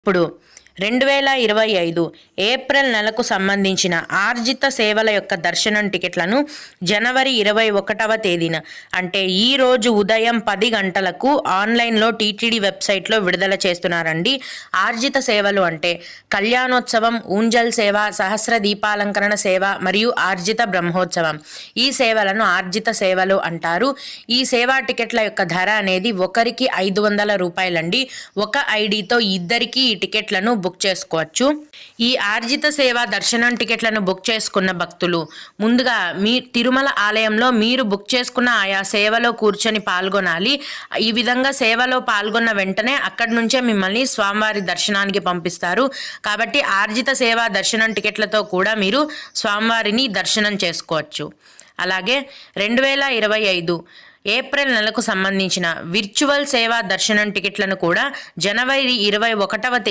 ఇప్పుడు 2025 ఏప్రిల్ నెలకు సంబంధించిన ఆర్జిత సేవల యొక్క దర్శనం టికెట్లను జనవరి 21వ తేదీన అంటే ఈ రోజు ఉదయం 10 గంటలకు ఆన్లైన్లో టీటీడీ వెబ్సైట్లో విడుదల చేస్తున్నారండి. ఆర్జిత సేవలు అంటే కళ్యాణోత్సవం, ఊంజల్ సేవ, సహస్ర దీపాలంకరణ సేవ మరియు ఆర్జిత బ్రహ్మోత్సవం. ఈ సేవలను ఆర్జిత సేవలు అంటారు. ఈ సేవా టికెట్ల యొక్క ధర అనేది ఒకరికి 500 రూపాయలండి. ఒక ఐడితో ఇద్దరికి ఈ టికెట్లను బుక్ చేసుకోవచ్చు. ఈ ఆర్జిత సేవ దర్శనం టికెట్లను బుక్ చేసుకున్న భక్తులు ముందుగా మీ తిరుమల ఆలయంలో మీరు బుక్ చేసుకున్న ఆయా సేవలో కూర్చొని పాల్గొనాలి. ఈ విధంగా సేవలో పాల్గొన్న వెంటనే అక్కడి నుంచే మిమ్మల్ని స్వామివారి దర్శనానికి పంపిస్తారు. కాబట్టి ఆర్జిత సేవ దర్శనం టికెట్లతో కూడా మీరు స్వామివారిని దర్శనం చేసుకోవచ్చు. అలాగే 2025 ఏప్రిల్ నెలకు సంబంధించిన విర్చువల్ సేవా దర్శనం టికెట్లను కూడా జనవరి 21వ తేదీ